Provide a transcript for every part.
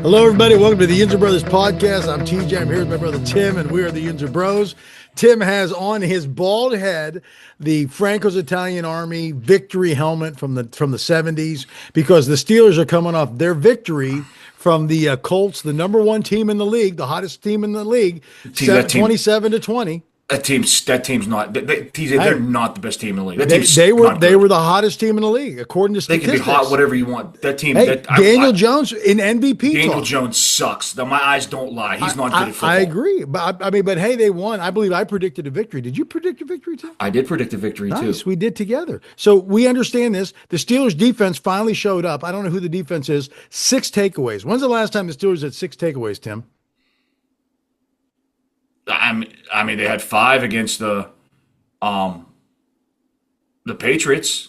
Hello, everybody. Welcome to the Yinzer Brothers podcast. I'm TJ. I'm here with my brother Tim, and we are the Yinzer Bros. Tim has on his bald head the Franco's Italian Army victory helmet from the 70s because the Steelers are coming off their victory from the Colts, the number one team in the league, the hottest team in the league, 27-20. That team's not. They're not the best team in the league. They were the hottest team in the league according to statistics. They can be hot, whatever you want. That team. Hey, Daniel Jones in MVP. Daniel Jones sucks. My eyes don't lie. He's not good at football. I agree, but hey, they won. I believe I predicted a victory. Did you predict a victory too? I did predict a victory too. Nice, we did together. So we understand this. The Steelers defense finally showed up. I don't know who the defense is. 6 takeaways. When's the last time the Steelers had 6 takeaways, Tim? I mean, they had 5 against the Patriots.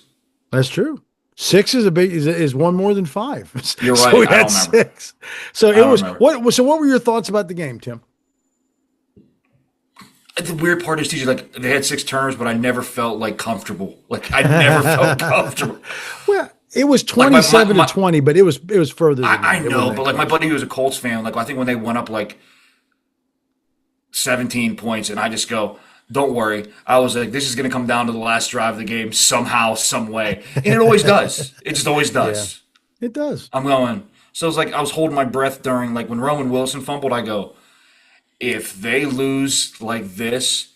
That's true. 6 is one more than 5. You're right. So we had 6. So it was remember. what were your thoughts about the game, Tim? The weird part is, like, they had 6 turnovers, but I never felt like comfortable. Like, I never felt comfortable. Well, it was 27-20, but it was further. I know, but like my buddy who was a Colts fan, like I think when they went up like 17 points, and I just go, don't worry. I was like, this is going to come down to the last drive of the game somehow, some way. And it always does. It just always does. Yeah, it does. I'm going. So it's like I was holding my breath during, like when Roman Wilson fumbled, I go, if they lose like this,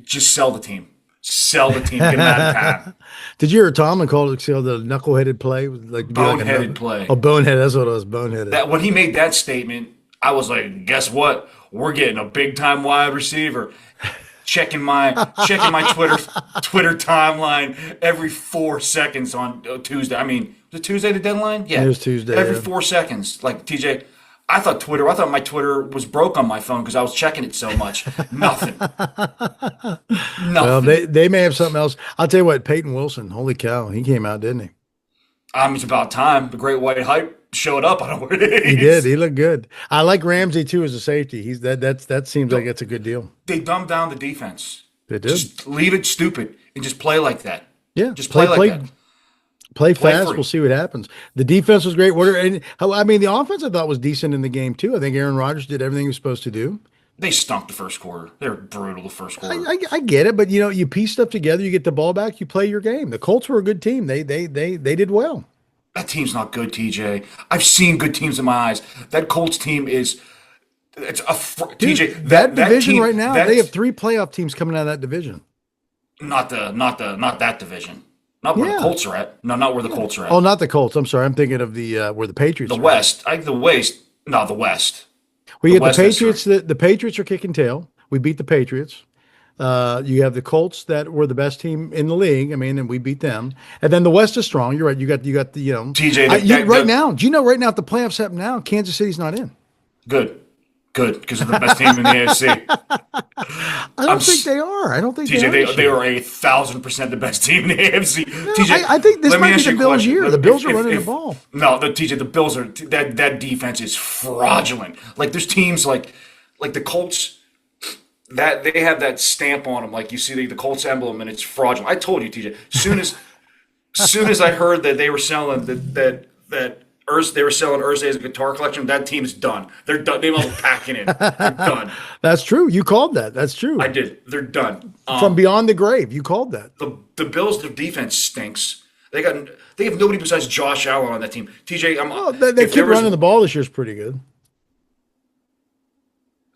just sell the team. Sell the team. Get them out of town. Did you hear Tomlin call it the knuckleheaded play? Like boneheaded play. Oh, bonehead. That's what it was, boneheaded. That, when he made that statement, I was like, guess what? We're getting a big time wide receiver. Checking my Twitter timeline every 4 seconds on Tuesday. I mean, was it Tuesday the deadline? Yeah, it was Tuesday. Every 4 seconds, like TJ. I thought my Twitter was broke on my phone because I was checking it so much. Nothing. Well, they may have something else. I'll tell you what, Peyton Wilson. Holy cow, he came out, didn't he? It's about time. The Great White Hype showed up. I don't know what it is. He did. He looked good. I like Ramsey too as a safety. That seems like it's a good deal. They dumbed down the defense. They did. Just leave it stupid and just play like that. Yeah, just play like that. Play fast. Free. We'll see what happens. The defense was great. The offense I thought was decent in the game too. I think Aaron Rodgers did everything he was supposed to do. They stunk the first quarter. They were brutal the first quarter. I get it, but you piece stuff together. You get the ball back. You play your game. The Colts were a good team. They did well. That team's not good, TJ. I've seen good teams in my eyes. That Colts team is. It's a TJ. That division team, right now. They have 3 playoff teams coming out of that division. Not that division. Not where the Colts are at. No, not where the Colts are at. Oh, not the Colts. I'm sorry. I'm thinking of the where the Patriots. The West. The West. No, the West. Well, you get the Patriots. The Patriots are kicking tail. We beat the Patriots. You have the Colts that were the best team in the league. I mean, and we beat them. And then the West is strong. You're right. You got the TJ. Right now, do you know right now if the playoffs happen now, Kansas City's not in. Good, because they're the best team in the AFC. I don't think they are. I don't think TJ. They are 1,000% the best team in the AFC. No, TJ, I think this might be the Bills' year. The Bills are running the ball. No, TJ. The Bills are that defense is fraudulent. Like there's teams like the Colts. That they have that stamp on them, like you see the Colts emblem, and it's fraudulent. I told you, TJ. Soon as I heard that they were selling they were selling Irsay as a guitar collection, that team's done. They're done. They're all packing it. They're done. That's true. You called that. That's true. I did. They're done. From beyond the grave, you called that. The Bills, their defense stinks. They have nobody besides Josh Allen on that team. TJ, they keep running the ball this year is pretty good.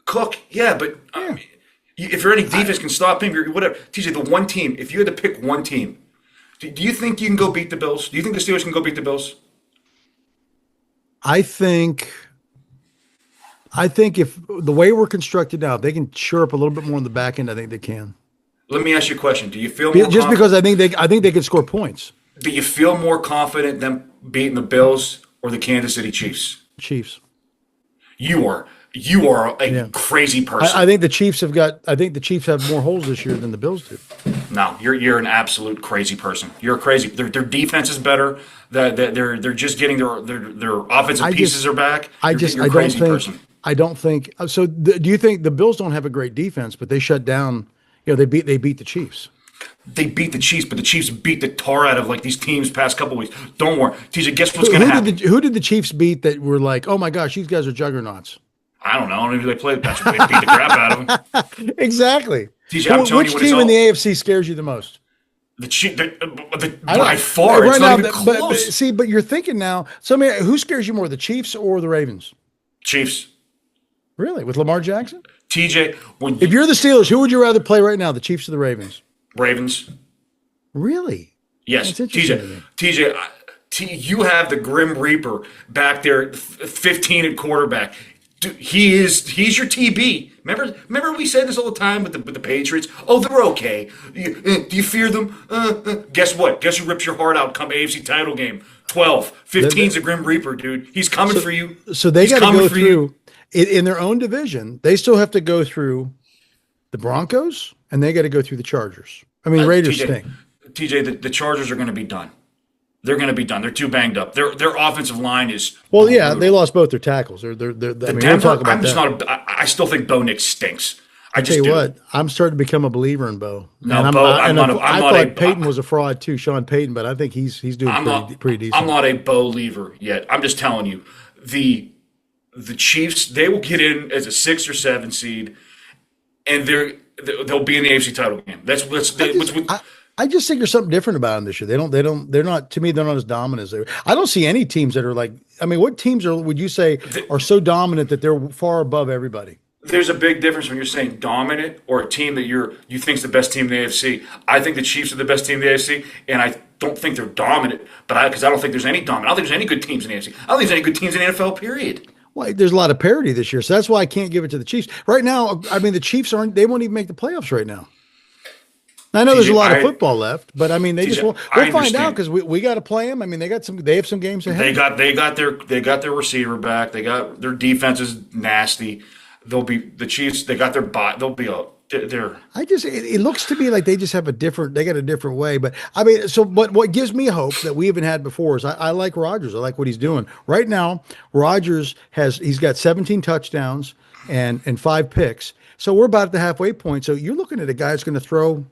Cook, yeah, but. If you're any defense can stop him, whatever. TJ, the one team, if you had to pick one team, do you think you can go beat the Bills? Do you think the Steelers can go beat the Bills? I think if the way we're constructed now, if they can shore up a little bit more on the back end, I think they can. Let me ask you a question. Do you feel more just because I think they can score points. Do you feel more confident than beating the Bills or the Kansas City Chiefs? Chiefs. You are a crazy person. I think the Chiefs have more holes this year than the Bills do. No, you're an absolute crazy person. You're crazy. Their defense is better. They're just getting their offensive pieces are back. You're a crazy person. I don't think so. Do you think the Bills don't have a great defense, but they shut down? They beat the Chiefs. They beat the Chiefs, but the Chiefs beat the tar out of like these teams past couple weeks. Don't worry, TJ. Guess what's going to happen? Who did the Chiefs beat that were like, oh my gosh, these guys are juggernauts? I don't know. I don't even know who they played. That's what they beat the crap out of them. Exactly. TJ, I'm telling which you what team in the AFC scares you the most? The Chiefs, by far, right it's now, not even close. but you're thinking now. So, I mean, who scares you more, the Chiefs or the Ravens? Chiefs. Really, with Lamar Jackson? TJ, If you're the Steelers, who would you rather play right now, the Chiefs or the Ravens? Ravens. Really? Yes, TJ. You have the Grim Reaper back there, 15 at quarterback. Dude, he's your TB. Remember we said this all the time with the Patriots. Oh, they're okay. Do you fear them? Guess what? Guess who rips your heart out come AFC title game? 12. 15's a Grim Reaper, dude. He's coming for you. So they got to go through in their own division. They still have to go through the Broncos, and they got to go through the Chargers. I mean, Raiders stink. TJ, the Chargers are going to be done. They're going to be done. They're too banged up. Their offensive line is well, yeah. They lost both their tackles. I mean, we'll talk about that. I still think Bo Nix stinks. I tell you what, I'm starting to become a believer in Bo. No, and Bo. I thought Peyton was a fraud too, Sean Payton, but I think he's doing pretty decent. I'm not a Bo believer yet. I'm just telling you, the Chiefs, they will get in as a 6 or 7 seed, and they'll be in the AFC title game. I just think there's something different about them this year. They're not, to me, they're not as dominant as they were. I don't see any teams that are like, I mean, what teams would you say are so dominant that they're far above everybody? There's a big difference when you're saying dominant or a team that you think's the best team in the AFC. I think the Chiefs are the best team in the AFC, and I don't think they're dominant, because I don't think there's any dominant. I don't think there's any good teams in the AFC. I don't think there's any good teams in the NFL, period. Well, there's a lot of parity this year, so that's why I can't give it to the Chiefs. Right now, I mean, the Chiefs they won't even make the playoffs right now. I know there's a lot of football left, but I mean, they just won't. We'll find out because we got to play them. I mean, they have some games ahead. They got their receiver back. They got their defense is nasty. They'll be the Chiefs. They got their bot. They'll be they're. It looks to me like they just have they got a different way. But I mean, so what gives me hope that we haven't had before is I like Rodgers. I like what he's doing right now. Rodgers he's got 17 touchdowns and 5 picks. So we're about at the halfway point. So you're looking at a guy that's going to throw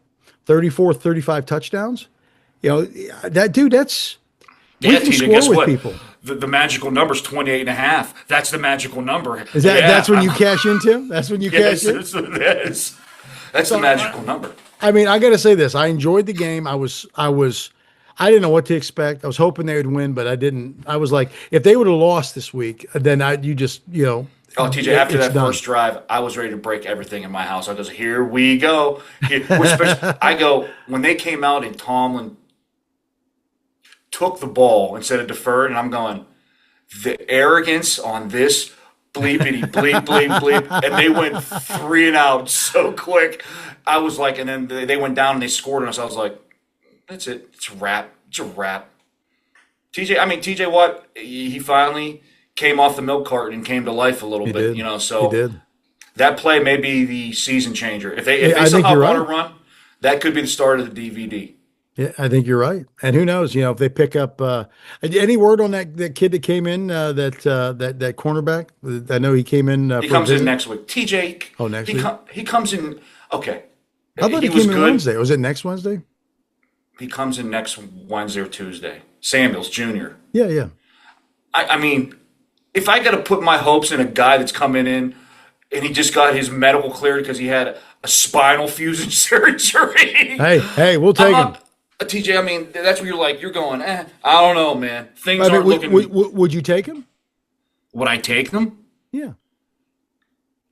34, 35 touchdowns. You know, that dude, that's we can score guess with what? people. The magical number is 28.5. That's the magical number. That's when you cash into? That's when you cash in? That's the magical number. I mean, I got to say this. I enjoyed the game. I didn't know what to expect. I was hoping they would win, but I didn't. I was like, if they would have lost this week, then Oh, TJ, after that first drive, I was ready to break everything in my house. I goes, here we go. I go, when they came out and Tomlin took the ball instead of deferred, and I'm going, the arrogance on this bleepity bleep, bleep, bleep. And they went 3 and out so quick. I was like, and then they went down and they scored on us. I was like, that's it. It's a wrap. It's a wrap. TJ Watt, he finally came off the milk carton and came to life a little bit, so he did. That play may be the season changer. If they somehow want to run, that could be the start of the DVD. Yeah, I think you're right. And who knows, if they pick up any word on that kid that came in, that cornerback? I know he came in. He comes in next week. TJ. Oh, next week? He comes in. Okay. I thought he came in Wednesday. Was it next Wednesday? He comes in next Wednesday or Tuesday. Samuels Jr. Yeah. I mean, if I got to put my hopes in a guy that's coming in and he just got his medical cleared because he had a spinal fusion surgery. Hey, we'll take him. TJ, I mean, that's where you're going, I don't know, man. Things aren't looking. Would you take him? Would I take them? Yeah.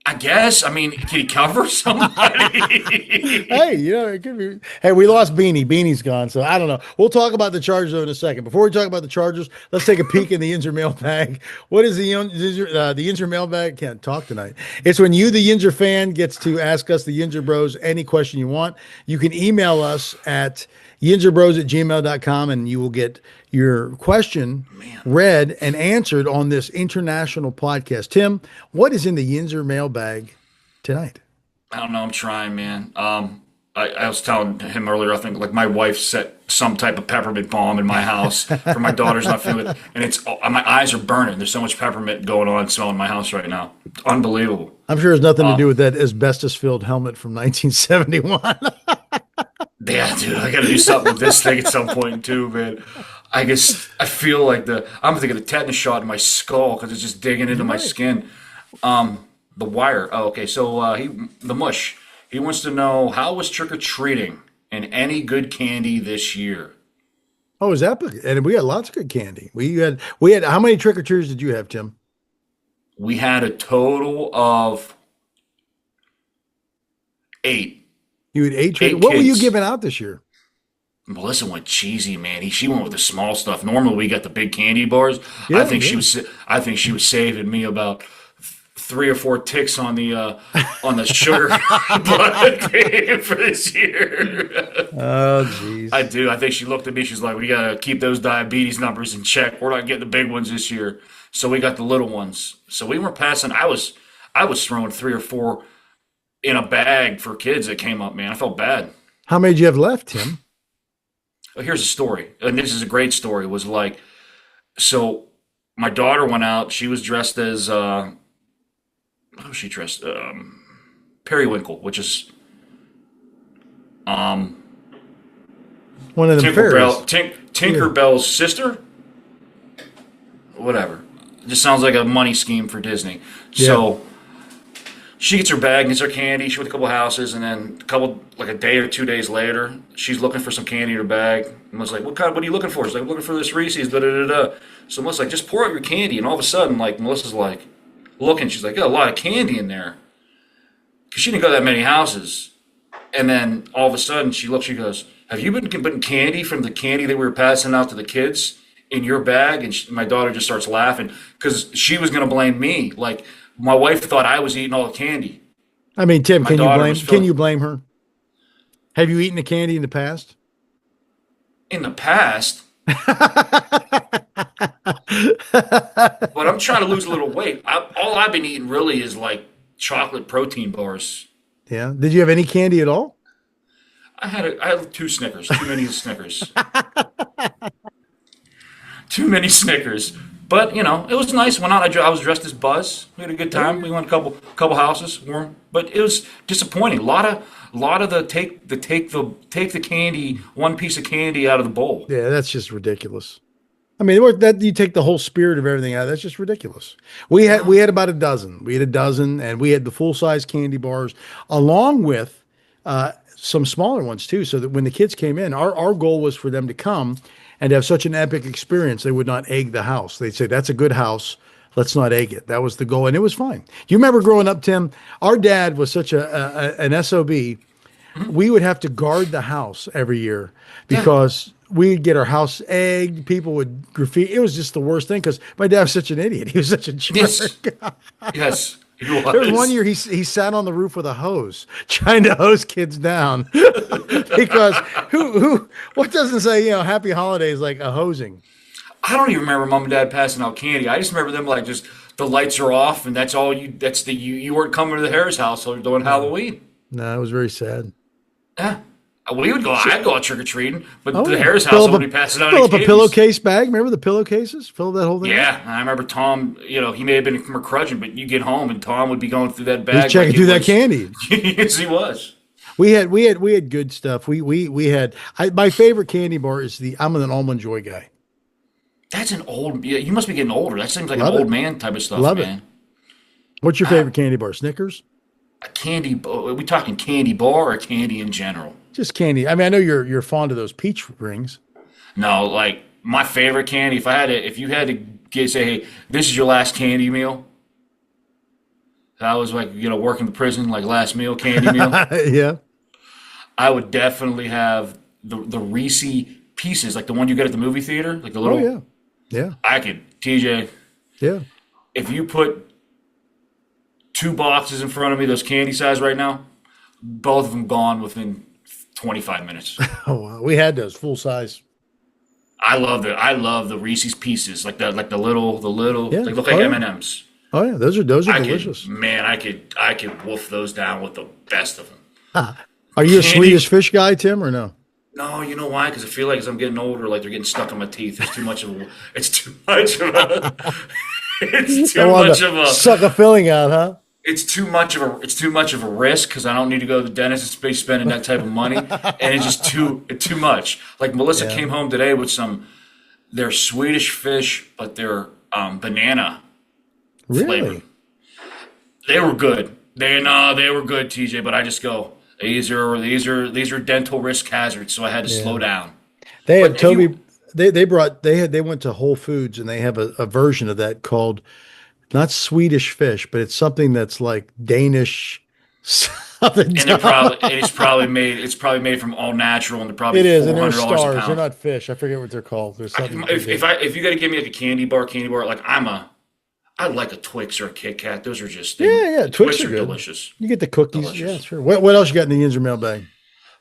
I guess. I mean, can he cover somebody? Hey, it could be. Hey, we lost Beanie. Beanie's gone, so I don't know. We'll talk about the Chargers in a second. Before we talk about the Chargers, let's take a peek in the Yinzer mailbag. What is the Yinzer mailbag? Can't talk tonight. It's when you, the Yinzer fan, gets to ask us, the Yinzer Bros, any question you want. You can email us at yinzerbros@gmail.com, and you will get your question read and answered on this international podcast. Tim, what is in the Yinzer mailbag tonight? I don't know. I'm trying, man. I was telling him earlier, I think like my wife set some type of peppermint bomb in my house for my daughter's not feeling it. And my eyes are burning. There's so much peppermint going on smelling my house right now. Unbelievable. I'm sure it has nothing to do with that asbestos-filled helmet from 1971. Yeah, dude, I got to do something with this thing at some point too, man. I feel like I'm thinking the tetanus shot in my skull because it's just digging into my Right. skin. The wire. Oh, okay. So the mush. He wants to know how was trick or treating and any good candy this year. Oh, is that? And we had lots of good candy. We had. How many trick or treaters did you have, Tim? We had a total of eight, You had eight trick. eight What were you kids. giving out this year? Melissa went cheesy, man. She went with the small stuff. Normally we got the big candy bars. Yeah, yeah. I think she was saving me about three or four ticks on the sugar bud for this year. Oh, I jeez. do. I think she looked at me. She's like, "We gotta keep those diabetes numbers in check. We're not getting the big ones this year, so we got the little ones." So we weren't passing. I was throwing three or four in a bag for kids that came up. Man, I felt bad. How many did you have left, Tim? Here's a story, and this is a great story. Was like, so my daughter went out. She was dressed as how was she dressed? Periwinkle, which is um One of them fairies. Yeah. Tinkerbell's sister. Whatever. Just sounds like a money scheme for Disney. Yeah. So she gets her bag, gets her candy. She went to a couple houses, and then like a day or 2 days later, she's looking for some candy in her bag. And was like, What are you looking for?" She's like, "I'm looking for this Reese's." Da da da da. So Melissa's like, "Just pour out your candy." And all of a sudden, like Melissa's like looking, she's like, "Got a lot of candy in there," because she didn't go to that many houses. And then all of a sudden, she looks. She goes, "Have you been putting candy from the candy that we were passing out to the kids in your bag?" And my daughter just starts laughing because she was going to blame me. Like my wife thought I was eating all the candy. I mean, Tim, My daughter was can feeling you blame her? Have you eaten the candy in the past? in the past, but I'm trying to lose a little weight. All I've been eating really is like chocolate protein bars. Yeah. Did you have any candy at all? I had two Snickers, too many Snickers, too many Snickers. But it was nice. Went out. I was dressed as Buzz. We had a good time. Yeah. We went a couple houses, warm, but it was disappointing. A lot of the take the candy, one piece of candy out of the bowl. Yeah, that's just ridiculous. I mean, that you take the whole spirit of everything out. That's just ridiculous. We had about a dozen. We had a dozen, and we had the full size candy bars along with some smaller ones too. So that when the kids came in, our goal was for them to come and have such an epic experience they would not egg the house. They'd say, "That's a good house. Let's not egg it." That was the goal, and it was fine. You remember growing up, Tim? Our dad was such an SOB. We would have to guard the house every year Yeah. because we'd get our house egged. People would graffiti. It was just the worst thing because my dad was such an idiot. He was such a Yes. jerk. Yes. It There was one was. year he sat on the roof with a hose trying to hose kids down because what doesn't say happy holidays like a hosing. I don't even remember mom and dad passing out candy. I just remember them like just the lights are off and that's all you. That's the you weren't coming to the Harris house so doing Halloween. No, it was very sad. Yeah. We would go. I'd go out trick or treating, but Oh the yeah, Harris house would be passing out fill any up a candies. pillowcase bag. Remember the pillowcases? Fill that whole thing up. Yeah, I remember Tom. He may have been curmudgeon, but you get home and Tom would be going through that He was bag checking like it through that was. candy. Yes, he was. We had good stuff. We had my favorite candy bar is I'm an almond joy guy. That's an old. Yeah, you must be getting older. That seems like an Love it. old man type of stuff, Love it. man. What's your favorite candy bar? Snickers? A candy. Are we talking candy bar or candy in general? Just candy. I mean, I know you're fond of those peach rings. No, like my favorite candy. If you had to say, hey, this is your last candy meal. That was like working the prison, like last meal candy meal. Yeah. I would definitely have the Reese pieces, like the one you get at the movie theater, like the Oh little. yeah. Yeah. I could TJ. Yeah. If you put two boxes in front of me, those candy size right now, both of them gone within 25 minutes. Oh wow. We had those full size. I love the Reese's pieces, like the little Yeah. they look Oh like yeah. M&Ms. Oh yeah. Those are I delicious. could man, I could wolf those down with the best of them. Are you a Candy? Swedish fish guy, Tim, or no? No, you know why? Because I feel like as I'm getting older, like they're getting stuck in my teeth. It's too much of a. It's I too wanted much to of a. suck a filling out, huh? it's too much of a risk because I don't need to go to the dentist and be spending that type of money, and it's just too much. Like Melissa Yeah. came home today with their Swedish fish, but they're banana flavored. Really? They were good. They were good, TJ. But I just go, these are dental risk hazards, so I had to slow Yeah. down. They have But if you Toby. They went to Whole Foods and they have a version of that called not Swedish fish, but it's something that's like Danish something. and they're probably and it's probably made from all natural, and they're probably It is, and four they're hundred dollars a stars. They're pound. not fish. I forget what they're called. There's something they do. If you got to give me like a candy bar, like I like a Twix or a Kit Kat. Those are just Yeah, yeah. the Twix Twix are are good. delicious, You get the cookies. Yeah, delicious. sure. What else you got in the Yinzer mailbag?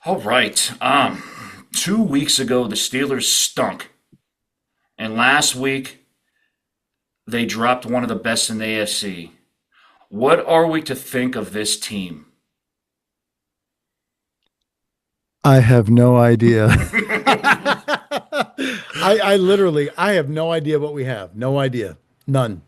All right. 2 weeks ago the Steelers stunk, and last week they dropped one of the best in the AFC. What are we to think of this team? I have no idea. I literally I have no idea what we have. No idea. None.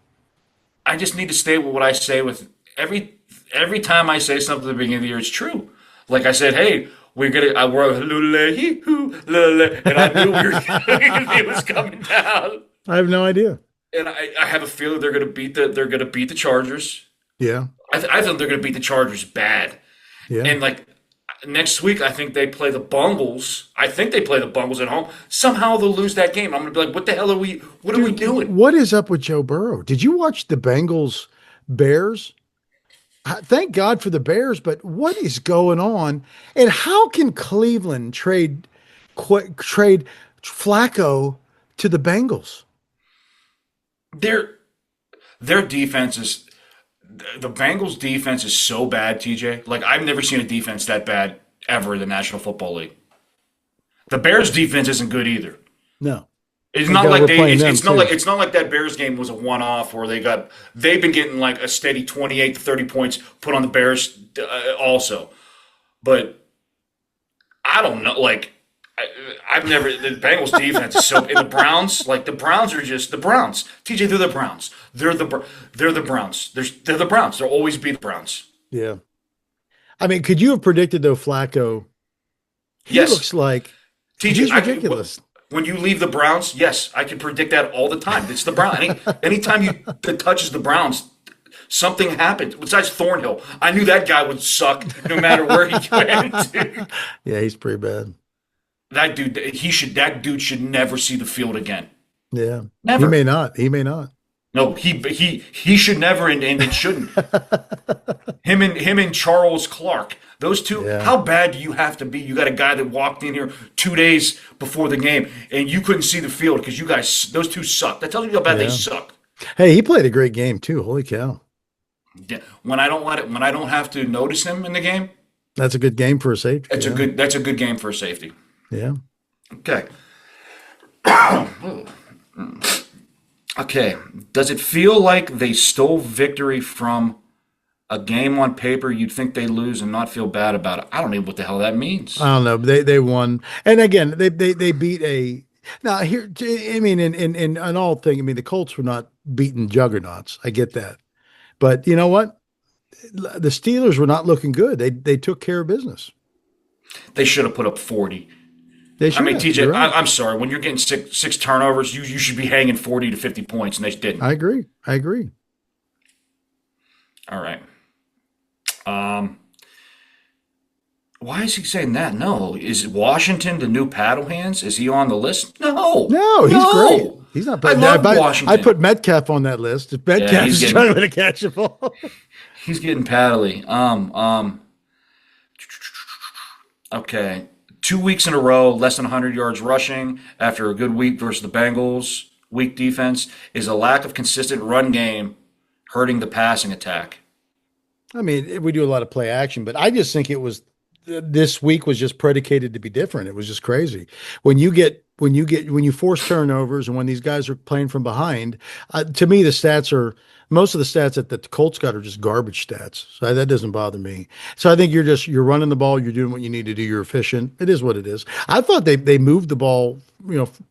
I just need to state what I say with every time I say something at the beginning of the year, it's true. Like I said, hey, I were and I knew it was coming down. I have no idea. And I have a feeling they're gonna beat the Chargers. Yeah. I think they're gonna beat the Chargers bad. Yeah. And like next week, I think they play the Bungles. I think they play the Bungles at home. Somehow they'll lose that game. I'm gonna be like, what the hell are we? What are we doing? What is up with Joe Burrow? Did you watch the Bengals Bears? Thank God for the Bears, but what is going on? And how can Cleveland trade Flacco to the Bengals? Their their defense is the Bengals defense is so bad, TJ. Like I've never seen a defense that bad ever in the National Football League. The Bears defense isn't good either. No. It's Thank not God like we're playing them too. it's not like that Bears game was a one off where they've been getting like a steady 28 to 30 points put on the Bears also. But I don't know like I've never the Bengals defense is so and the Browns like the Browns are just the Browns. TJ, they're the Browns. They're the Browns. They're the Browns. They'll always be the Browns. Yeah. I mean, could you have predicted though Flacco? He Yes. looks like TJ, he's ridiculous. when you leave the Browns, yes, I can predict that all the time. It's the Browns. Anytime that touches the Browns, something happens. Besides Thornhill, I knew that guy would suck no matter where he went. Yeah, he's pretty bad. That dude should never see the field again. Yeah. He Never. may not. He may not. No, he should never, and it shouldn't. Him and Charles Clark. Those two, Yeah. how bad do you have to be? You got a guy that walked in here 2 days before the game, and you couldn't see the field because you guys, those two suck. That tells you how bad they Yeah. suck. Hey, he played a great game too. Holy cow. Yeah. When I don't have to notice him in the game, That's a good game for a safety. that's a good game for a safety. Yeah. Okay. Okay. Does it feel like they stole victory from a game on paper you'd think they lose and not feel bad about it? I don't know what the hell that means. I don't know. They won. And again, they beat a now here I mean in all thing, I mean the Colts were not beating juggernauts. I get that. But you know what? The Steelers were not looking good. They took care of business. They should have put up 40. They I should mean, have. TJ, You're right. I'm sorry. When you're getting six turnovers, you should be hanging 40 to 50 points, and they didn't. I agree. I agree. All right. Why is he saying that? No. Is Washington the new paddle hands? Is he on the list? No. No, he's great. He's not bad. I love I Washington. put Metcalf on that list. If Metcalf he's is getting- trying to catch the ball. He's getting paddly. Okay. 2 weeks in a row, less than 100 yards rushing after a good week versus the Bengals. Weak defense. Is a lack of consistent run game hurting the passing attack? I mean, we do a lot of play action, but I just think it was this week was just predicated to be different. It was just crazy. When you force turnovers and when these guys are playing from behind, to me, most of the stats that the Colts got are just garbage stats. So that doesn't bother me. So I think you're running the ball, you're doing what you need to do, you're efficient. It is what it is. I thought they moved the ball,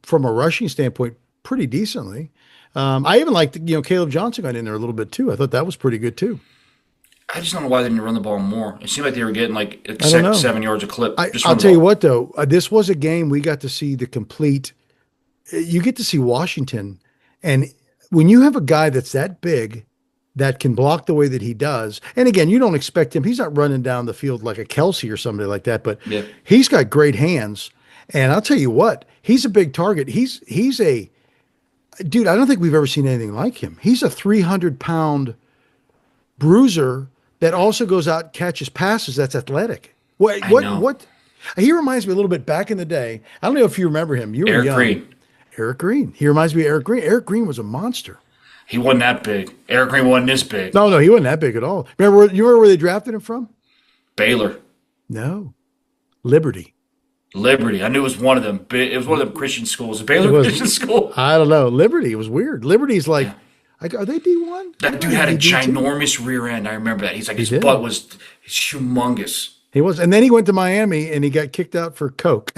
from a rushing standpoint pretty decently. I even liked, Caleb Johnson got in there a little bit too. I thought that was pretty good too. I just don't know why they didn't run the ball more. It seemed like they were getting like I don't know. 7 yards a clip. Just I'll run the tell you ball. what, though, this was a game we got to see the complete. You get to see Washington, and when you have a guy that's that big, that can block the way that he does, and again, you don't expect him. He's not running down the field like a Kelsey or somebody like that, but Yeah, he's got great hands. And I'll tell you what, he's a big target. He's a dude. I don't think we've ever seen anything like him. He's a 300-pound bruiser that also goes out and catches passes. That's athletic. What I what know. what? He reminds me a little bit back in the day. I don't know if you remember him. You were Eric young. Green. Eric Green. He reminds me of Eric Green. Eric Green was a monster. He wasn't that big. Eric Green wasn't this big. No, he wasn't that big at all. You remember where they drafted him from? Baylor. No, Liberty. Liberty. I knew it was one of them. It was one of them Christian schools. A Baylor It was. Christian school. I don't know. Liberty. It was weird. Liberty's like, are they D1? That dude had a ginormous rear end. I remember that. He's like, his did. butt was humongous. He was, and then he went to Miami and he got kicked out for coke.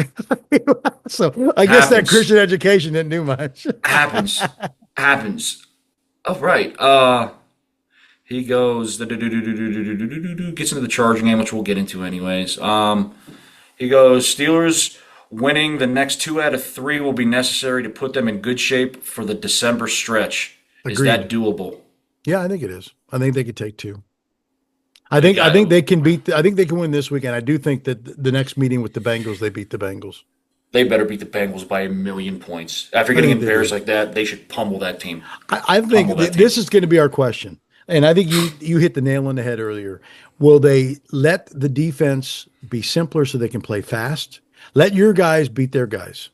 So I guess that Happens. Christian education didn't do much. Happens. Happens. Oh, right. He goes, gets into the charging game, which we'll get into anyways. He goes, Steelers winning the next 2 out of 3 will be necessary to put them in good shape for the December stretch. Is Agreed. that doable? Yeah, I think it is. I think they could take 2. I think they can beat. I think they can win this weekend. I do think that the next meeting with the Bengals, they beat the Bengals. They better beat the Bengals by 1,000,000 points. After I getting think they embarrassed do. like that, they should pummel that team. I think Pummel that team. this is going to be our question, and I think you hit the nail on the head earlier. Will they let the defense be simpler so they can play fast? Let your guys beat their guys.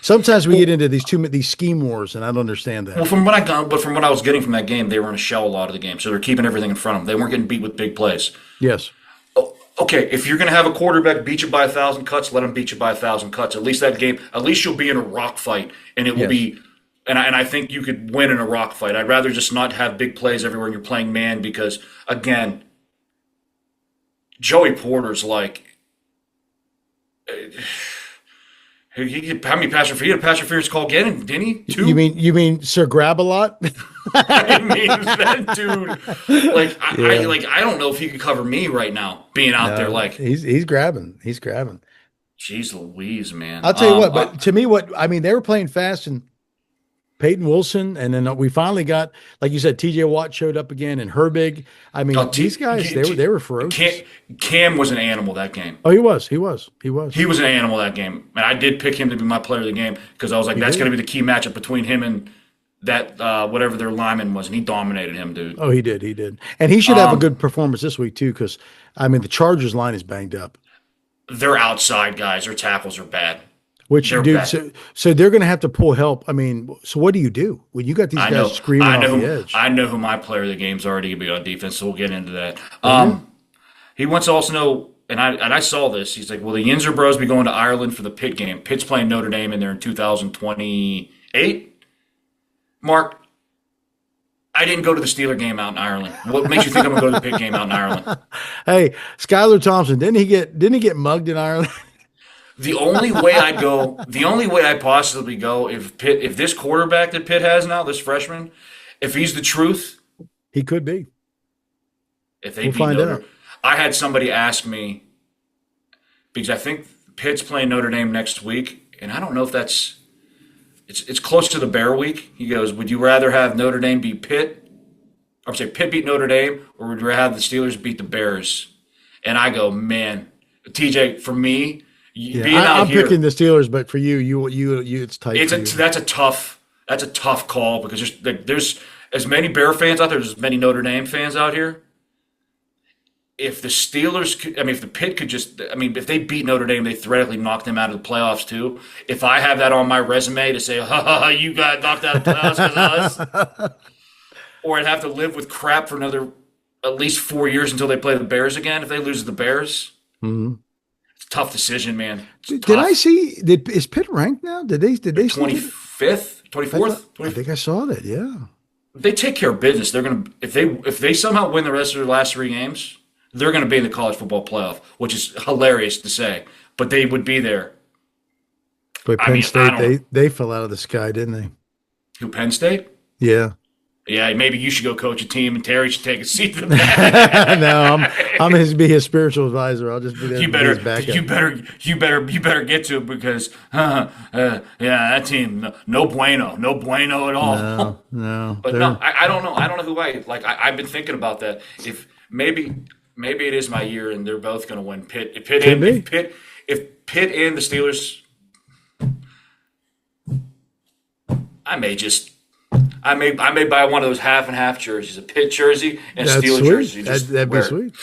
Sometimes we get into these scheme wars, and I don't understand that. Well, from what I was getting from that game, they were in a shell a lot of the game, so they're keeping everything in front of them. They weren't getting beat with big plays. Yes. Oh, okay, if you're going to have a quarterback beat you by 1,000 cuts, let him beat you by 1,000 cuts. At least that game, at least you'll be in a rock fight, and it will Yes. be. And I think you could win in a rock fight. I'd rather just not have big plays everywhere and you're playing man because, again, Joey Porter's like. How many pass interference call getting? Didn't he? 2? You mean Sir Grab a lot? I mean, that dude. Like, I don't know if he could cover me right now, being out there. Like, he's grabbing. He's grabbing. jeez Louise, man. I'll tell you what, but to me, they were playing fast, and Peyton Wilson, and then we finally got, like you said, T.J. Watt showed up again, and Herbig. I mean, these guys, they were ferocious. Cam was an animal that game. Oh, he was. He was an animal that game, and I did pick him to be my player of the game because I was like, that's going to be the key matchup between him and that whatever their lineman was, and he dominated him, dude. Oh, he did, and he should have a good performance this week too, because I mean, the Chargers line is banged up. Their outside guys, their tackles are bad. Which, They're dude, bad. so they're going to have to pull help. I mean, so what do you do when you got these guys screaming off the edge? I know who my player of the game's already going to be on defense, so we'll get into that. He wants to also know, and I saw this. He's like, will the Yinzer Bros be going to Ireland for the Pitt game? Pitt's playing Notre Dame in there in 2028. Mark, I didn't go to the Steeler game out in Ireland. What makes you think I'm going to go to the Pitt game out in Ireland? Hey, Skylar Thompson, didn't he get mugged in Ireland? The only way I possibly go, if this quarterback that Pitt has now, this freshman, if he's the truth, He could be. if they We'll beat find Notre, out. I had somebody ask me because I think Pitt's playing Notre Dame next week, and I don't know if it's close to the Bear week. He goes, would you rather have Notre Dame beat Pitt, or say Pitt beat Notre Dame, or would you rather have the Steelers beat the Bears? And I go, man, TJ, for me. Yeah, I'm picking the Steelers, but for you, it's tight. That's a tough call because there's as many Bear fans out there as many Notre Dame fans out here. If the Steelers could, if the Pitt could if they beat Notre Dame, they theoretically knock them out of the playoffs too. If I have that on my resume to say, you got knocked out of the playoffs because of us, or I'd have to live with crap for another at least 4 years until they play the Bears again. If they lose to the Bears. Mm-hmm. Tough decision, man. Did I see? Is Pitt ranked now? Did they? 25th, 24th? I think I saw that. Yeah. They take care of business. They're gonna if they somehow win the rest of their last 3 games, they're gonna be in the college football playoff, which is hilarious to say, but they would be there. But Penn State, they fell out of the sky, didn't they? Who, Penn State? Yeah. Yeah, maybe you should go coach a team, and Terry should take a seat in the No, back. I'm be his spiritual advisor. I'll just be there You to be his better, backup. you better get to it because, yeah, that team, no bueno, no bueno at all. No, no, But no, they're I don't know. I don't know who I like. I've been thinking about that. If maybe it is my year, and they're both going to win. could be. If Pitt and the Steelers, I may just. I may buy one of those half and half jerseys, a Pitt jersey and a That's Steelers sweet. jersey. Just That'd be wear it. sweet.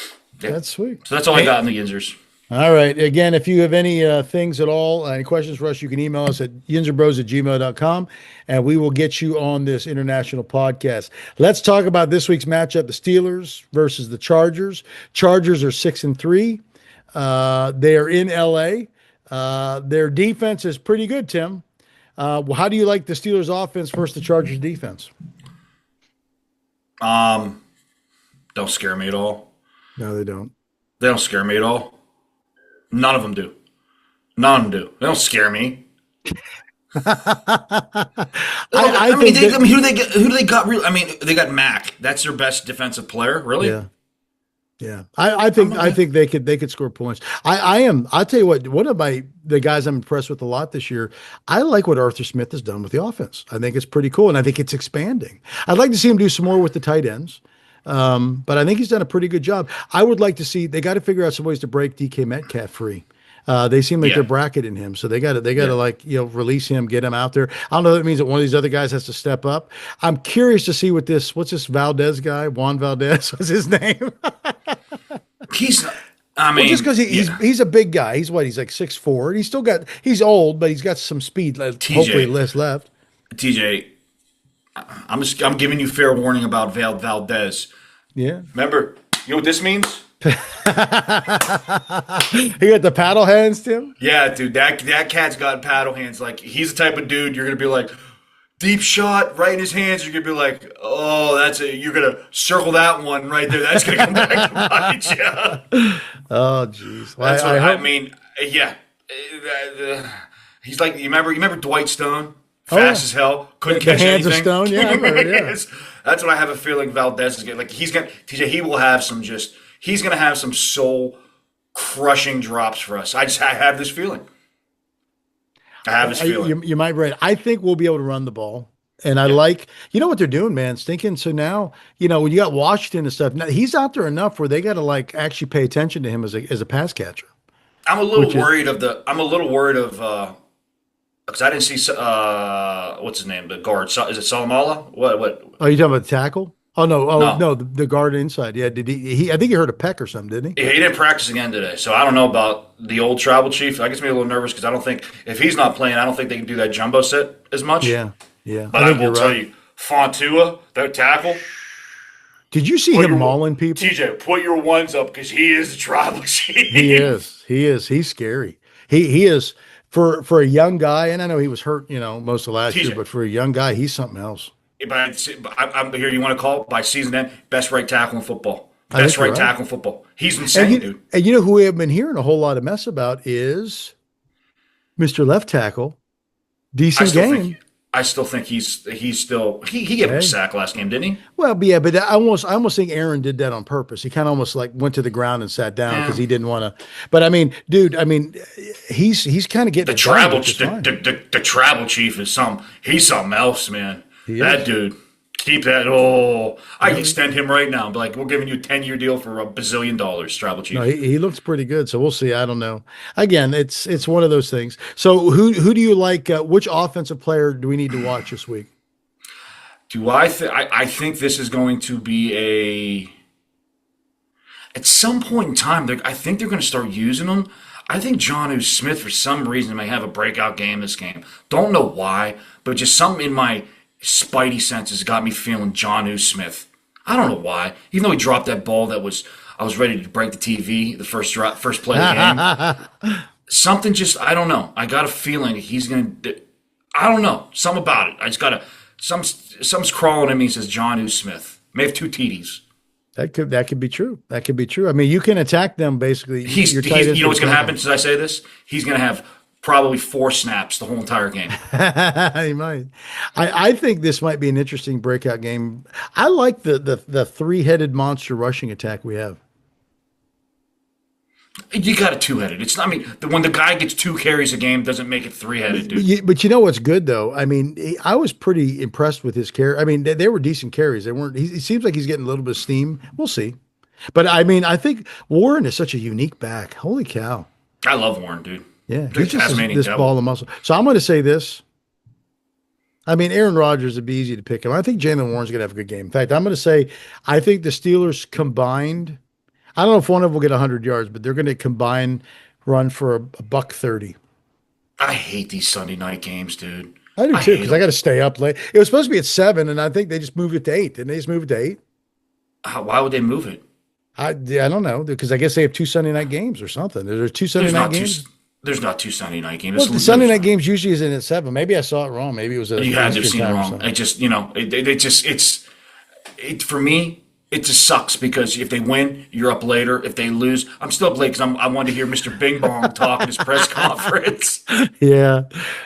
Yeah. That's sweet. So that's all I got in the Yinzers. All right. Again, if you have any things at all, any questions for us, you can email us at yinzerbros@gmail.com, and we will get you on this international podcast. Let's talk about this week's matchup: the Steelers versus the Chargers. Chargers are 6-3. They are in LA. Their defense is pretty good, Tim. How do you like the Steelers' offense versus the Chargers' defense? Don't scare me at all. No, they don't. They don't scare me at all. None of them do. None of them do. They don't scare me. I mean, think that, who do they get? Who do they got? I mean, they got Mac. That's their best defensive player. Really? yeah. Yeah, I think they could score points. I'll tell you what, one of the guys I'm impressed with a lot this year. I like what Arthur Smith has done with the offense. I think it's pretty cool, and I think it's expanding. I'd like to see him do some more with the tight ends, but I think he's done a pretty good job. I would like to see they got to figure out some ways to break DK Metcalf free. They seem like they're bracketing him, so they got to like release him, get him out there. I don't know if that means that one of these other guys has to step up. I'm curious to see what's this Valdez guy, Juan Valdez, what's his name? He's. I mean, just because he's a big guy. He's like 6'4". He's old, but he's got some speed. Hopefully less left. TJ, I'm giving you fair warning about Valdez. Yeah. Remember, you know what this means? He got the paddle hands, Tim. Yeah, dude, that cat's got paddle hands. Like he's the type of dude you're gonna be like, deep shot right in his hands. You're gonna be like, oh, you're gonna circle that one right there. That's gonna come back to bite you. Oh, jeez. That's what I mean. Yeah, he's like you remember Dwight Stone, fast as hell, couldn't The catch hands anything. of stone. Yeah, I remember, yeah. That's what I have a feeling Valdez is getting. Like he's gonna TJ. He's gonna have some soul crushing drops for us. I have this feeling. I have this feeling. You might be right. I think we'll be able to run the ball. And I like, what they're doing, man. Stinking. So now, when you got Washington and stuff, now he's out there enough where they got to like actually pay attention to him as a pass catcher. I'm a little worried of because I didn't see what's his name, the guard. Is it Salamala? What? Oh, you talking about the tackle? Oh no! No. No, the guard inside. Yeah, did he? I think he hurt a peck or something, didn't he? He didn't practice again today, so I don't know about the old tribal chief. I gets me a little nervous because I don't think if he's not playing, I don't think they can do that jumbo set as much. Yeah. But I will tell you, Fontua, that tackle. Did you see him mauling people? TJ, put your ones up because he is the tribal chief. He is. He's scary. He is for a young guy, and I know he was hurt, most of last year, but for a young guy, he's something else. But I'm here. You want to call it by season end? Best right tackle in football. Best right tackle in football. He's insane, dude. And you know who we have been hearing a whole lot of mess about is Mr. Left Tackle. Decent game. I still think he gave him a sack last game, didn't he? Well, yeah, but I almost think Aaron did that on purpose. He kind of almost like went to the ground and sat down because he didn't want to. But I mean, dude, he's kind of getting the tribal chief is he's something else, man. That dude, keep that. Oh, I can extend him right now. But like, we're giving you a 10-year deal for $1 bazillion, tribal chief. No, he looks pretty good. So we'll see. I don't know. Again, it's one of those things. So who do you like? Which offensive player do we need to watch this week? I think this is going to be at some point in time. I think they're going to start using him. I think Jonnu Smith, for some reason, may have a breakout game this game. Don't know why, but just something in my spidey senses got me feeling Jonnu Smith. I don't know why. Even though he dropped that ball I was ready to break the TV, the first play of the game. Something just, I don't know. I got a feeling he's going to, I don't know. Something about it. I just got to, something's crawling in me and says Jonnu Smith. May have 2 TDs. That could be true. That could be true. I mean, you can attack them basically. You know what's going to happen since I say this? He's going to have probably 4 snaps the whole entire game. He might. I think this might be an interesting breakout game. I like the three-headed monster rushing attack we have. You got a two-headed. It's not. I mean, when the guy gets 2 carries a game, doesn't make it 3-headed, dude. But you know what's good though? I mean, I was pretty impressed with his carry. I mean, they were decent carries. They weren't. He seems like he's getting a little bit of steam. We'll see. But I mean, I think Warren is such a unique back. Holy cow! I love Warren, dude. Yeah, He's he's just Tasmanian this devil. ball of muscle. So I'm going to say this. I mean, Aaron Rodgers would be easy to pick him. I think Jalen Warren's going to have a good game. In fact, I'm going to say I think the Steelers combined. I don't know if one of them will get 100 yards, but they're going to combine run for a buck 30. I hate these Sunday night games, dude. I do too hate because I got to stay up late. It was supposed to be at 7, and I think they just moved it to 8. Didn't they just move it to 8? Why would they move it? I don't know because I guess they have 2 Sunday night games or something. There's 2 Sunday night games. There's not 2 Sunday night games. Well, the Sunday night games usually isn't at 7. Maybe I saw it wrong. Maybe it was a You had to have Eastern seen it time or wrong. something. It just, it for me. It just sucks because if they win, you're up later. If they lose, I'm still up late because I wanted to hear Mr. Bing Bong talk at his press conference. Yeah.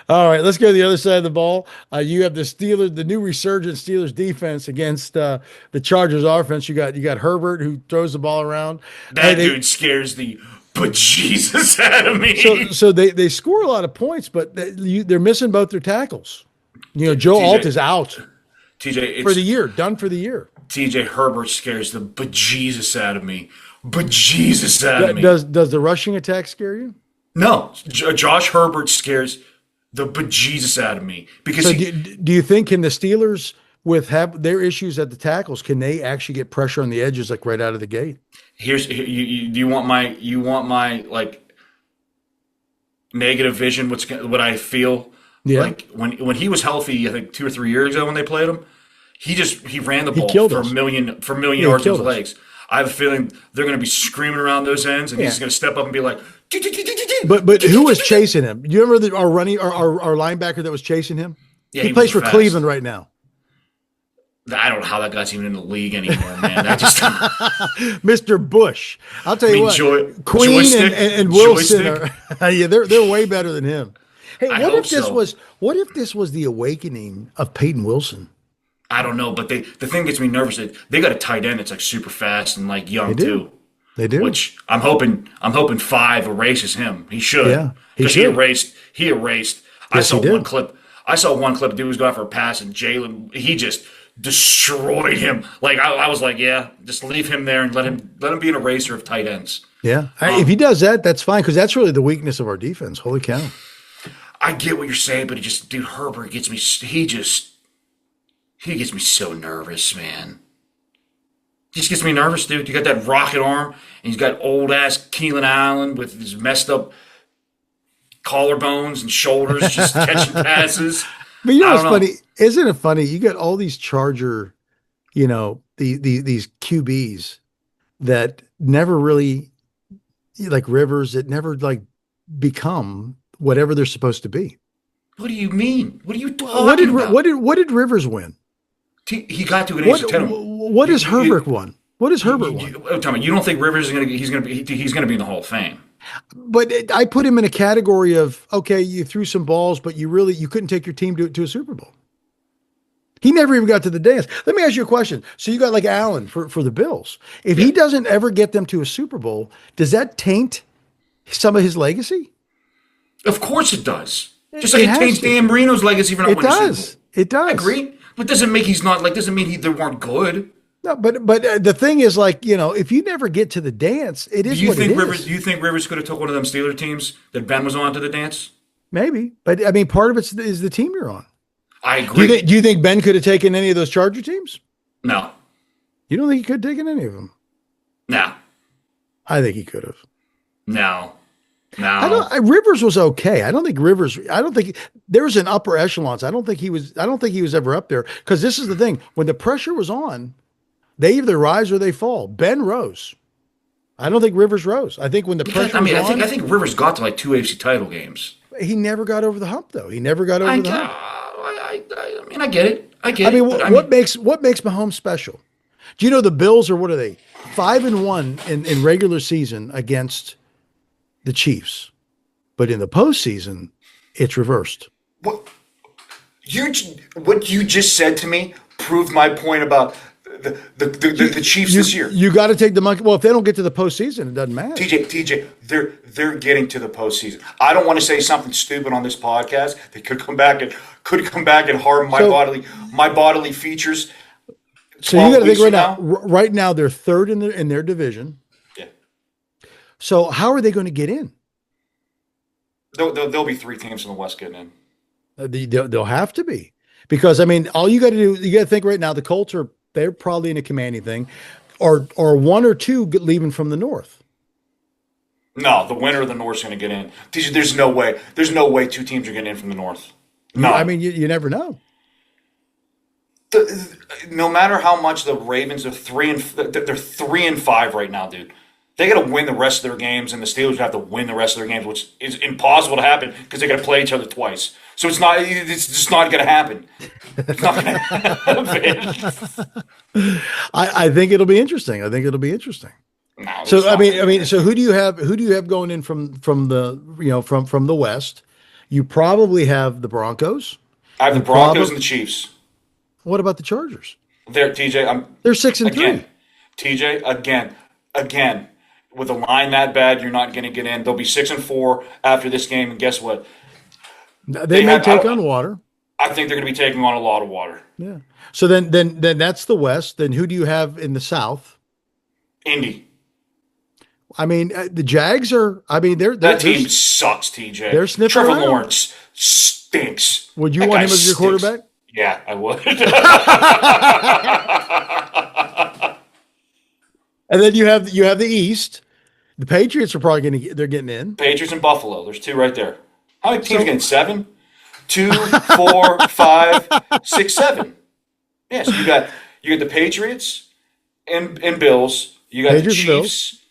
All right. Let's go to the other side of the ball. You have the Steelers, the new resurgent Steelers defense against the Chargers offense. You got Herbert who throws the ball around. That dude scares the bejesus out of me. So they score a lot of points, but they're missing both their tackles. You know, Joe TJ Alt is out TJ, for the year, done for the year. TJ Herbert scares the bejesus out of me. Bejesus out of me. Does the rushing attack scare you? No, Josh Herbert scares the bejesus out of me because So do you think can the Steelers have their issues at the tackles? Can they actually get pressure on the edges like right out of the gate? You want my like negative vision? What I feel? Yeah. Like when he was healthy, I think 2 or 3 years ago when they played him, he ran the ball killed for us. a million yards with his us. legs. I have a feeling they're going to be screaming around those ends, and he's going to step up and be like. But who was chasing him? Do you remember our linebacker that was chasing him? Yeah, he plays for fast. Cleveland right now. I don't know how that guy's even in the league anymore, man. That just Mr. Bush. I'll tell you what. Queen Joystick? and Wilson Joystick? are yeah, they're way better than him. Hey, I what hope if this so. was the awakening of Peyton Wilson? I don't know, but the thing gets me nervous. They got a tight end that's like super fast and like young They do. too. They do. Which I'm hoping 5 erases him. He should. Yeah, he because should. he erased. I Yes, saw he did. one clip. Dude was going for a pass and Jalen. He just destroyed him. Like I was like, yeah, just leave him there and let him be an eraser of tight ends. Yeah. If he does that, that's fine because that's really the weakness of our defense. Holy cow. I get what you're saying, but Herbert gets me. He gets me so nervous, man. He just gets me nervous, dude. You got that rocket arm, and he's got old ass Keelan Allen with his messed up collarbones and shoulders, just catching passes. But you know I what's don't know. funny? Isn't it funny? You got all these Charger, these QBs that never really like Rivers that never like become whatever they're supposed to be. What do you mean? What are you talking about? What did Rivers win? He got to an age of 10. What has Herbert won? What has Herbert won? You don't think Rivers is going to? He's going to be in the Hall of Fame. But I put him in a category of okay, you threw some balls, but you couldn't take your team to a Super Bowl. He never even got to the dance. Let me ask you a question. So you got like Allen for the Bills. If he doesn't ever get them to a Super Bowl, does that taint some of his legacy? Of course it does. Just like It it has taints to. Dan Marino's legacy for not It winning a Super does. Bowl. It does. I agree, but doesn't mean they weren't good. No, but the thing is, like, if you never get to the dance, it is Do you what think it Rivers? is. Do you think Rivers could have took one of them Steeler teams that Ben was on to the dance? Maybe, but I mean, part of it is the team you're on. I agree. Do you think Ben could have taken any of those Charger teams? No, You don't think he could have taken any of them? no, I think he could have. no. Rivers was okay. I don't think there was an upper echelons. I don't think he was ever up there because this is the thing. When the pressure was on, they either rise or they fall. Ben rose. I don't think Rivers rose. I think when the pressure was on, I think Rivers got to like 2 AFC title games. he never got over the hump though. He never got over the hump. I mean, I get it. I mean, what makes Mahomes special? Do you know the Bills are what are they? 5-1 in regular season against the Chiefs, but in the postseason It's reversed. What what you just said to me proved my point about the Chiefs this year. You got to take the monkey. Well, if they don't get to the postseason, it doesn't matter. TJ, they're getting to the postseason. I don't want to say something stupid on this podcast that could come back and harm my bodily features. So you got to think right now. Right now, they're third in their division. Yeah. So how are they going to get in? There'll be 3 teams in the West getting in. They'll have to be, because I mean, all you got to do, you got to think right now. The Colts they're probably in a commanding thing, or 1 or 2 leaving from the North. No, the winner of the North is going to get in. TJ, there's no way. There's no way 2 teams are getting in from the North. No, I mean, you never know. No matter how much the Ravens are they're 3-5 right now, dude. They got to win the rest of their games, and the Steelers have to win the rest of their games, which is impossible to happen because they got to play each other twice. So it's just not going to happen. It's not going to happen. I think it'll be interesting. No, so so who do you have going in from the West? You probably have the Broncos. I have the Broncos and the Chiefs. What about the Chargers? They're 6-3. TJ, again, with a line that bad, you're not going to get in. They'll be 6-4 after this game, and guess what? They may take on water. I think they're going to be taking on a lot of water. Yeah. So then that's the West. Then who do you have in the South? Indy. I mean, the Jags are. I mean, that team sucks. TJ. They're sniffing Trevor around. Lawrence stinks. Would you want him as your quarterback? Yeah, I would. And then you have the East. The Patriots are probably getting in. Patriots and Buffalo. There's 2 right there. How many teams getting 7? 2, 4, 5, 6, 7. Yeah, so you got the Patriots and Bills. You got Patriots the Chiefs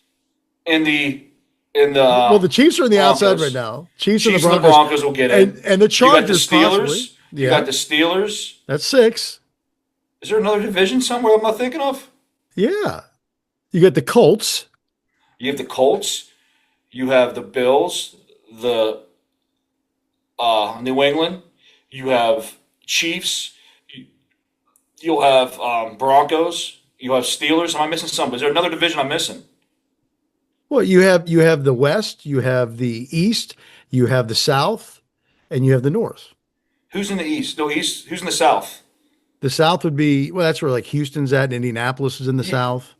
and the well, the Chiefs are on the Broncos. outside right now. Chiefs and the Broncos will get in. And the Chargers, you got the Steelers. possibly. You got the Steelers. That's 6. Is there another division somewhere I'm not thinking of? Yeah. You got the Colts. You have the Colts. You have the Bills, the New England. You have Chiefs. You'll have Broncos. You have Steelers. Am I missing something? Is there another division I'm missing? Well, you have the West, you have the East, you have the South, and you have the North. Who's in the East? No, East. Who's in the South? The South would be, well, that's where like Houston's at, and Indianapolis is in the South.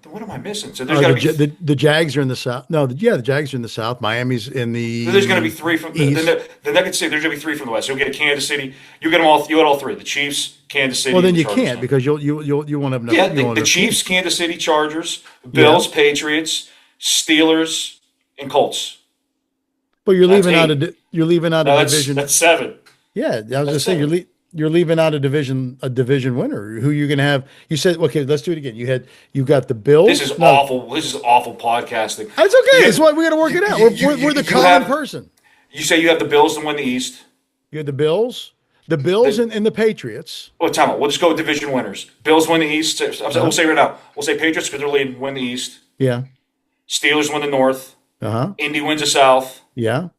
What am I missing? So there's got to be the Jags are in the South. No, the Jags are in the South. Miami's in the. So there's going to be 3 from East. Then I could say there's going to be 3 from the West. You'll get Kansas City. You get them all. You get all 3. The Chiefs, Kansas City. Well, then you Chargers. can't because you won't have enough. Yeah, the Chiefs, Kansas City, Chargers, Bills, Patriots, Steelers, and Colts. But you're leaving out a division. That's 7. Yeah, I was just saying you're leaving out a division winner. Who you're going to have? You said, okay, let's do it again. You got the Bills. This is awful. This is awful podcasting. That's okay. That's why we got to work it out. We're the common person. You say you have the Bills to win the East. You have the Bills and the Patriots. Well, time out. We'll just go with division winners. Bills win the East. We'll say right now. We'll say Patriots because they're leading, win the East. Yeah. Steelers win the North. Indy wins the South. Yeah.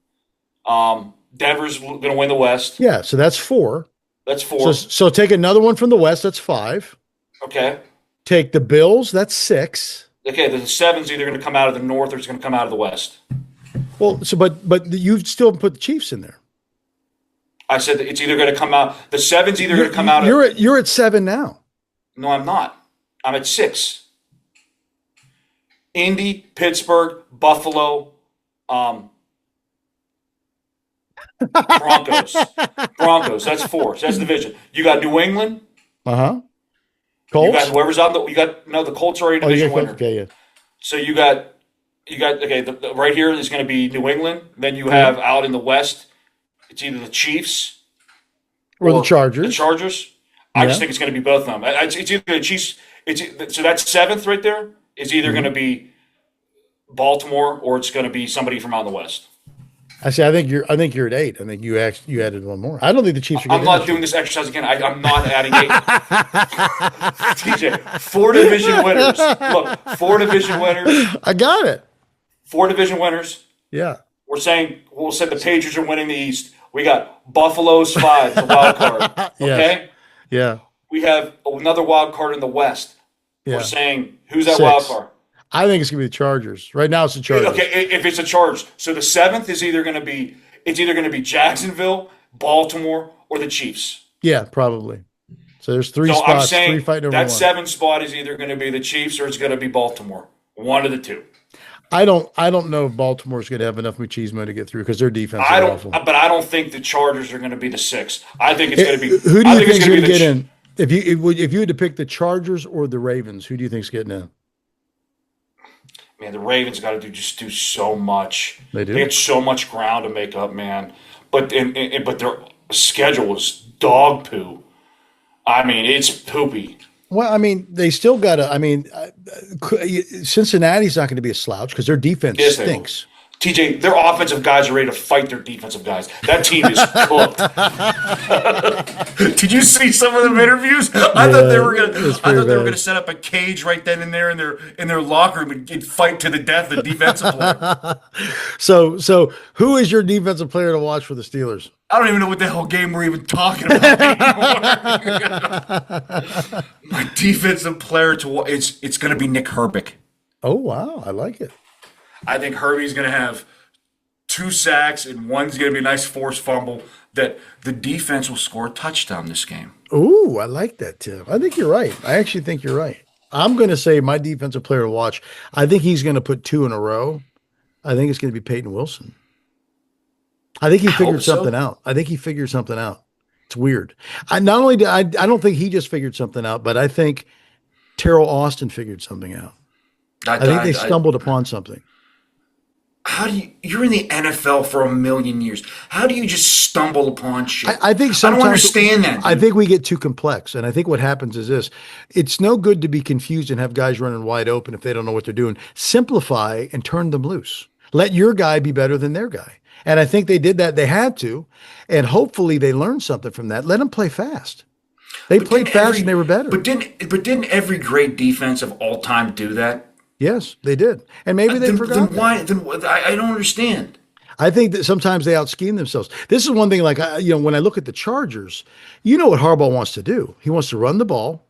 Denver's going to win the West. Yeah. So that's 4. That's 4. So take another one from the West. That's 5. Okay. Take the Bills. That's 6. Okay. The 7's either going to come out of the North or it's going to come out of the West. Well, so but you've still put the Chiefs in there. I said that it's either going to come out. The 7's either going to come out. You're at 7 now. No, I'm not. I'm at 6. Indy, Pittsburgh, Buffalo, Broncos. That's 4. So that's division. You got New England. Colts. You got whoever's on the. The Colts are already division winner. Okay, yeah. So you got okay. Right here is going to be New England. Then you have out in the West, it's either the Chiefs or the Chargers. The Chargers. I just think it's going to be both of them. It's either the Chiefs. So that's 7th right there. Is either going to be Baltimore or it's going to be somebody from out in the West. I think you're at 8. I think you added one more. I don't think the Chiefs are. I'm not doing this exercise again. I'm not adding 8. TJ, 4 division winners. Look, 4 division winners. I got it. 4 division winners. Yeah. we'll say the Patriots are winning the East. We got Buffalo's 5, the wild card. Yes. Okay? Yeah. We have another wild card in the West. We're Yeah. saying, who's that wild 6. card? I think it's gonna be the Chargers. Right now, it's the Chargers. Okay, if it's a Chargers. So the 7th is either going to be Jacksonville, Baltimore, or the Chiefs. Yeah, probably. So there's 3 So I'm spots, 3 saying fighting over that one. 7th spot is either going to be the Chiefs or it's going to be Baltimore. One of the two. I don't know if Baltimore's going to have enough machismo to get through because their defense is awful. But I don't think the Chargers are going to be the 6th. I think it's going to be. Who do I you think think is it's going to be get in? If you had to pick the Chargers or the Ravens, who do you think's getting in? Man, the Ravens got to do so much. They do. They had so much ground to make up, man. But but their schedule is dog poo. I mean, it's poopy. Well, I mean, they still got to. I mean, Cincinnati's not going to be a slouch because their defense Yes, stinks. TJ, their offensive guys are ready to fight their defensive guys. That team is cooked. Did you see some of them interviews? I thought they were gonna set up a cage right then and there in their locker room and fight to the death the defensive player. So who is your defensive player to watch for the Steelers? I don't even know what the hell game we're even talking about anymore. My defensive player to watch, it's going to be Nick Herbig. Oh wow, I like it. I think Herbie's going to have 2 sacks and one's going to be a nice forced fumble that the defense will score a touchdown this game. Ooh, I like that, Tim. I think you're right. I actually think you're right. I'm going to say my defensive player to watch. I think he's going to put 2 in a row. I think it's going to be Peyton Wilson. I think he figured something out. I think he figured something out. It's weird. I don't think he just figured something out, but I think Terrell Austin figured something out. I think they stumbled upon something. How do you're in the NFL for a million years. How do you just stumble upon shit? I think sometimes I don't understand that. Dude. I think we get too complex. And I think what happens is this. It's no good to be confused and have guys running wide open if they don't know what they're doing. Simplify and turn them loose. Let your guy be better than their guy. And I think they did that. They had to. And hopefully they learned something from that. Let them play fast. They played fast and they were better. But didn't every great defense of all time do that? Yes, they did. And maybe they forgot. Then why? Then I don't understand. I think that sometimes they out-scheme themselves. This is one thing, like, when I look at the Chargers, you know what Harbaugh wants to do. He wants to run the ball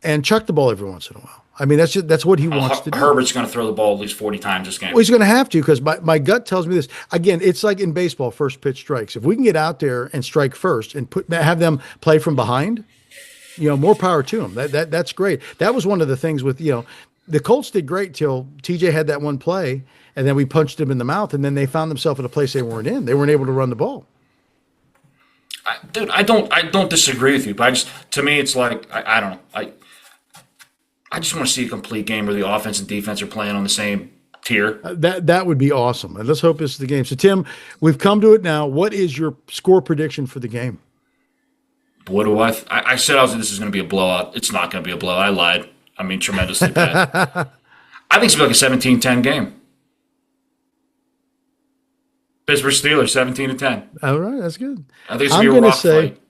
and chuck the ball every once in a while. I mean, that's what he wants to do. Herbert's going to throw the ball at least 40 times this game. Well, he's going to have to because my gut tells me this. Again, it's like in baseball, first pitch strikes. If we can get out there and strike first and have them play from behind, more power to them. That's great. That was one of the things with, the Colts did great till TJ had that one play, and then we punched him in the mouth, and then they found themselves in a place they weren't in. They weren't able to run the ball. Dude, I don't disagree with you, but to me, it's like I don't know. I just want to see a complete game where the offense and defense are playing on the same tier. That would be awesome, and let's hope this is the game. So, Tim, we've come to it now. What is your score prediction for the game? What do I said this is going to be a blowout. It's not going to be a blowout. I lied. I mean, tremendously bad. I think it's going to be like a 17-10 game. Pittsburgh Steelers, 17-10. All right, that's good. I think it's going to be a rough fight.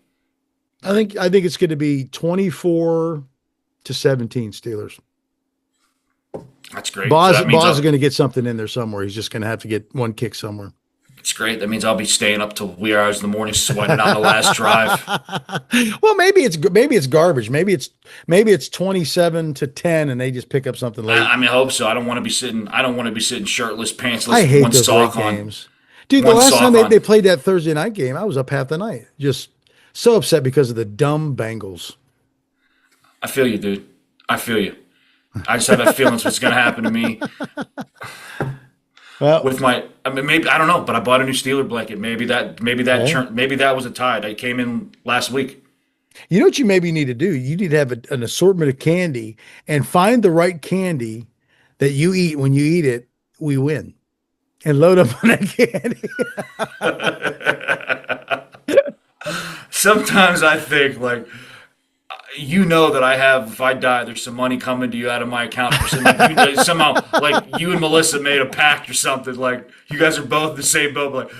I think it's going to be 24-17 Steelers. That's great. Boz So is going to get something in there somewhere. He's just going to have to get one kick somewhere. It's great. That means I'll be staying up till wee hours in the morning sweating on the last drive. Well, maybe it's garbage. Maybe it's 27-10, and they just pick up something late. I hope so. I don't want to be sitting shirtless, pantsless. I hate one those sock late on. games, dude. The last time they played that Thursday night game, I was up half the night, just so upset because of the dumb Bengals. I feel you, dude. I feel you. I just have that feeling what's going to happen to me. Well, maybe I don't know, but I bought a new Steeler blanket. Maybe that was a tide. I came in last week. You know what you maybe need to do? You need to have an assortment of candy and find the right candy that you eat. When you eat it, we win, and load up on that candy. Sometimes I think that I have, if I die, there's some money coming to you out of my account. Somehow, like you and Melissa made a pact or something. Like you guys are both in the same boat. Like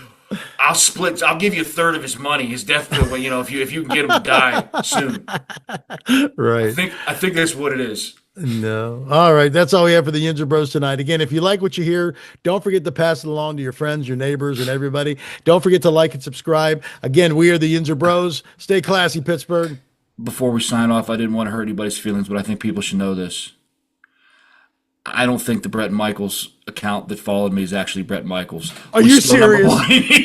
I'll give you a third of his money, his death bill. If you can get him to die soon. Right. I think that's what it is. No. All right. That's all we have for the Yinzer Bros tonight. Again, if you like what you hear, don't forget to pass it along to your friends, your neighbors, and everybody. Don't forget to like and subscribe. Again, we are the Yinzer Bros. Stay classy, Pittsburgh. Before we sign off, I didn't want to hurt anybody's feelings, but I think people should know this. I don't think the Brett Michaels account that followed me is actually Brett Michaels. Are We're you still number serious?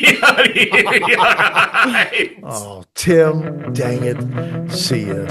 one. Oh, Tim, dang it. See ya.